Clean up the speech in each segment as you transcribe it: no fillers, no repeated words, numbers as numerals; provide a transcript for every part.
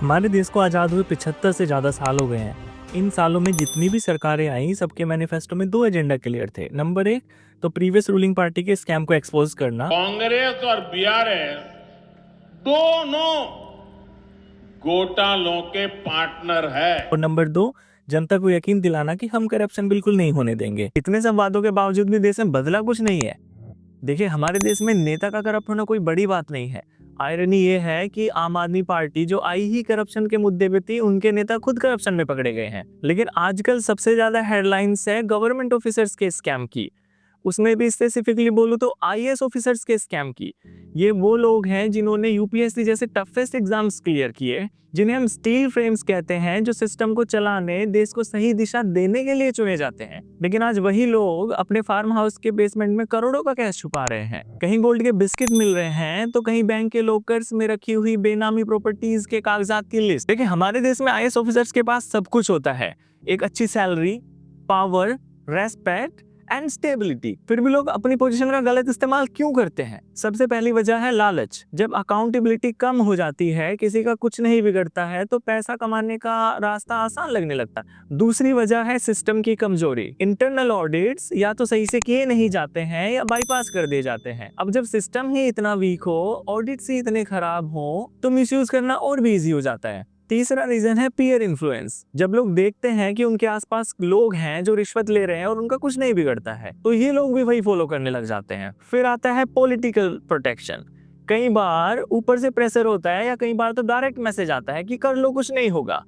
हमारे देश को आज़ाद हुए 75 से ज़्यादा साल हो गए हैं। इन सालों में जितनी भी सरकारें आई, सबके मैनिफेस्टो में 2 एजेंडा क्लियर थे। नंबर 1 तो प्रीवियस रूलिंग पार्टी के स्कैम को एक्सपोज़ करना कांग्रेस और बीआरएस दोनों घोटालों के पार्टनर है। और नंबर 2 जनता को यकीन दिलाना कि हम करप्शन बिल्कुल नहीं होने देंगे। इतने सब वादों के बावजूद भी देश में बदला कुछ नहीं है। देखिए, हमारे देश में नेता का करप्ट होना कोई बड़ी बात नहीं है। आयरनी ये है कि आम आदमी पार्टी जो आई ही करप्शन के मुद्दे पे थी, उनके नेता खुद करप्शन में पकड़े गए हैं। लेकिन आजकल सबसे ज्यादा हेडलाइंस है गवर्नमेंट ऑफिसर्स के स्कैम की। उसमें भी स्पेसिफिकली बोलूं तो आईएएस ऑफिसर्स के स्कैम की। ये वो लोग हैं जिन्होंने यूपीएससी जैसे टफेस्ट एग्जाम्स क्लियर किए, जिन्हें हम स्टील फ्रेम्स कहते हैं, जो सिस्टम को चलाने, देश को सही दिशा देने के लिए चुने जाते हैं। लेकिन आज वही लोग अपने फार्म हाउस के बेसमेंट में करोड़ों का कैश छुपा रहे हैं। कहीं गोल्ड के बिस्किट मिल रहे हैं तो कहीं बैंक के लॉकर्स में रखी हुई बेनामी प्रॉपर्टीज के कागजात की लिस्ट। देखिए, हमारे देश में आईएएस ऑफिसर्स के पास सब कुछ होता है, एक अच्छी salary, power, respect and stability. फिर भी लोग अपनी पोजीशन का गलत इस्तेमाल क्यों करते हैं? सबसे पहली वजह है लालच। जब अकाउंटेबिलिटी कम हो जाती है, किसी का कुछ नहीं बिगड़ता है, तो पैसा कमाने का रास्ता आसान लगने लगता है। दूसरी वजह है सिस्टम की कमजोरी। इंटरनल ऑडिट्स या तो सही से किए नहीं जाते हैं या बाईपास कर दिए जाते हैं। अब जब सिस्टम ही इतना वीक हो, ऑडिट्स ही इतने खराब हो, तो मिसयूज करना और भी इजी हो जाता है। तीसरा रीजन है पीयर इन्फ्लुएंस। जब लोग देखते हैं कि उनके आसपास लोग हैं जो रिश्वत ले रहे हैं और उनका कुछ नहीं बिगड़ता है, तो ये लोग भी वही फॉलो करने लग जाते हैं। फिर आता है पॉलिटिकल प्रोटेक्शन। कई बार ऊपर से प्रेशर होता है या कई बार तो डायरेक्ट मैसेज आता है कि कर लो, कुछ नहीं होगा।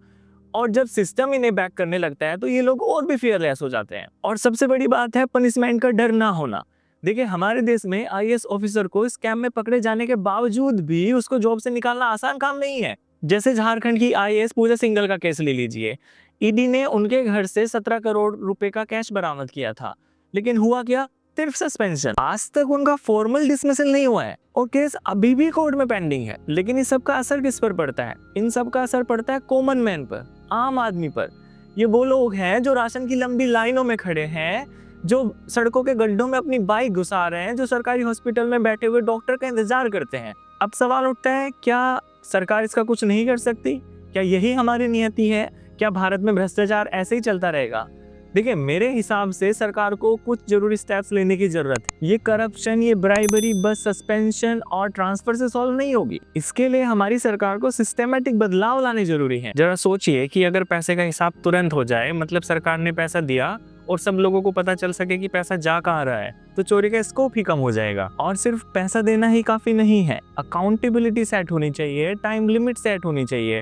और जब सिस्टम इन्हें बैक करने लगता है तो ये लोग और भी फियरलेस हो जाते हैं। और सबसे बड़ी बात है पनिशमेंट का डर ना होना। देखिए, हमारे देश में आईएएस ऑफिसर को स्कैम में पकड़े जाने के बावजूद भी उसको जॉब से निकालना आसान काम नहीं है। जैसे झारखंड की आईएएस पूजा सिंघल का केस ले लीजिए। ईडी ने उनके घर से 17 करोड़ रुपए का कैश बरामद किया था, लेकिन हुआ क्या? सिर्फ सस्पेंशन। आज तक उनका फॉर्मल डिसमिसल नहीं हुआ है और केस अभी भी कोर्ट में पेंडिंग है। लेकिन इस सब का असर किस पर पड़ता है? इन सब का असर पड़ता है कॉमन मैन पर, आम आदमी पर। ये वो लोग हैं जो राशन की लंबी लाइनों में खड़े हैं, जो सड़कों के गड्ढों में अपनी बाइक घुसा रहे हैं, जो सरकारी हॉस्पिटल में बैठे हुए डॉक्टर का इंतजार करते हैं। अब सवाल उठता है, क्या सरकार इसका कुछ नहीं कर सकती? क्या यही हमारी नियति है? क्या भारत में भ्रष्टाचार ऐसे ही चलता रहेगा? देखिए, मेरे हिसाब से सरकार को कुछ जरूरी स्टेप्स लेने की जरूरत है। ये करप्शन, ये ब्राइबरी बस सस्पेंशन और ट्रांसफर से सॉल्व नहीं होगी। इसके लिए हमारी सरकार को सिस्टेमेटिक बदलाव लाने जरूरी है। जरा सोचिए कि अगर पैसे का हिसाब तुरंत हो जाए, मतलब सरकार ने पैसा दिया और सब लोगों को पता चल सके कि पैसा जा कहाँ रहा है, तो चोरी का स्कोप ही कम हो जाएगा। और सिर्फ पैसा देना ही काफी नहीं है, अकाउंटेबिलिटी सेट होनी चाहिए, टाइम लिमिट सेट होनी चाहिए।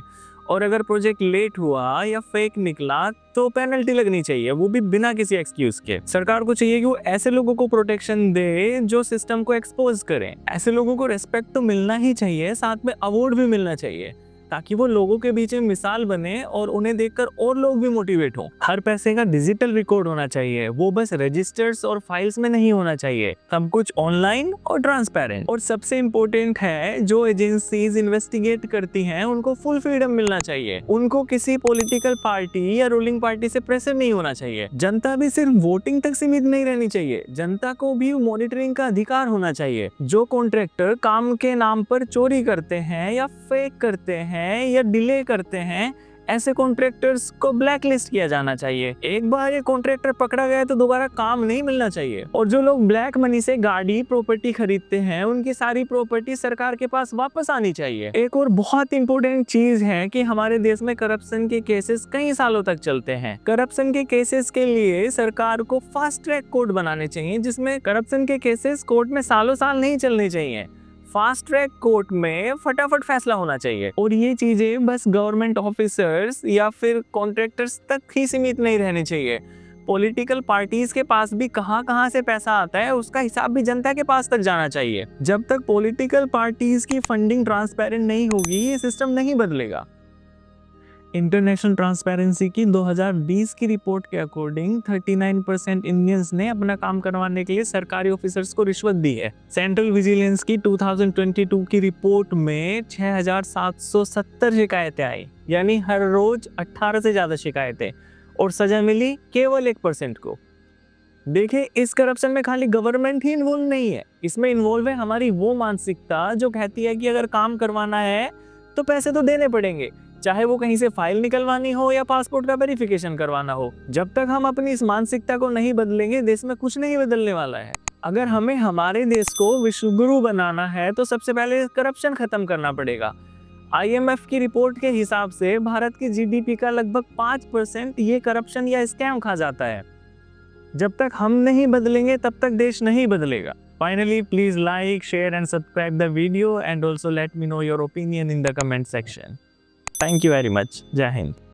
और अगर प्रोजेक्ट लेट हुआ या फेक निकला तो पेनल्टी लगनी चाहिए, वो भी बिना किसी एक्सक्यूज के। सरकार को चाहिए कि वो ऐसे लोगों को प्रोटेक्शन दे जो सिस्टम को एक्सपोज करें। ऐसे लोगों को रेस्पेक्ट तो मिलना ही चाहिए, साथ में अवार्ड भी मिलना चाहिए, ताकि वो लोगों के बीच में मिसाल बने और उन्हें देखकर और लोग भी मोटिवेट हों। हर पैसे का डिजिटल रिकॉर्ड होना चाहिए, वो बस रजिस्टर्स और फाइल्स में नहीं होना चाहिए। सब कुछ ऑनलाइन और ट्रांसपेरेंट। और सबसे इम्पोर्टेंट है, जो एजेंसीज इन्वेस्टिगेट करती हैं उनको फुल फ्रीडम मिलना चाहिए। उनको किसी पॉलिटिकल पार्टी या रूलिंग पार्टी से प्रेशर नहीं होना चाहिए। जनता भी सिर्फ वोटिंग तक सीमित नहीं रहनी चाहिए, जनता को भी मॉनिटरिंग का अधिकार होना चाहिए। जो कॉन्ट्रैक्टर काम के नाम पर चोरी करते हैं या फेक करते हैं या डिले करते हैं, ऐसे कॉन्ट्रैक्टर्स को ब्लैक लिस्ट किया जाना चाहिए। एक बार ये कॉन्ट्रैक्टर पकड़ा गया तो दोबारा काम नहीं मिलना चाहिए। और जो लोग ब्लैक मनी से गाड़ी प्रॉपर्टी खरीदते हैं, उनकी सारी प्रॉपर्टी सरकार के पास वापस आनी चाहिए। एक और बहुत इंपॉर्टेंट चीज है कि हमारे देश में करप्शन के केसेस कई सालों तक चलते हैं। करप्शन के केसेस के लिए सरकार को फास्ट ट्रैक कोर्ट बनाने चाहिए, जिसमें करप्शन के केसेस कोर्ट में सालों साल नहीं चलने चाहिए। फास्ट ट्रैक कोर्ट में फटाफट फैसला होना चाहिए। और ये चीजें बस गवर्नमेंट ऑफिसर्स या फिर कॉन्ट्रैक्टर्स तक ही सीमित नहीं रहनी चाहिए। पॉलिटिकल पार्टीज के पास भी कहां से पैसा आता है, उसका हिसाब भी जनता के पास तक जाना चाहिए। जब तक पॉलिटिकल पार्टीज की फंडिंग ट्रांसपेरेंट नहीं होगी, ये सिस्टम नहीं बदलेगा। इंटरनेशनल ट्रांसपेरेंसी की 2020 की रिपोर्ट के अकॉर्डिंग 39% इंडियंस ने अपना काम करवाने के लिए सरकारी ऑफिसर्स को रिश्वत दी है। सेंट्रल विजिलेंस की 2022 की रिपोर्ट में 6,770 शिकायतें आई, यानी हर रोज 18 से ज्यादा शिकायतें, और सजा मिली केवल 1% को। देखिए, इस करप्शन में खाली गवर्नमेंट ही इन्वॉल्व नहीं है, इसमें इन्वॉल्व है हमारी वो मानसिकता जो कहती है कि अगर काम करवाना है तो पैसे तो देने पड़ेंगे, चाहे वो कहीं से फाइल निकलवानी हो या पासपोर्ट का वेरिफिकेशन करवाना हो। जब तक हम अपनी इस मानसिकता को नहीं बदलेंगे, देश में कुछ नहीं बदलने वाला है। अगर हमें हमारे देश को विश्वगुरु बनाना है तो सबसे पहले करप्शन खत्म करना पड़ेगा। IMF की रिपोर्ट के हिसाब से भारत की GDP का लगभग 5% ये करप्शन या स्कैम खा जाता है। जब तक हम नहीं बदलेंगे तब तक देश नहीं बदलेगा। Finally, please like, share and subscribe the video and also let me know your opinion in the comment section. Thank you very much. Jai Hind.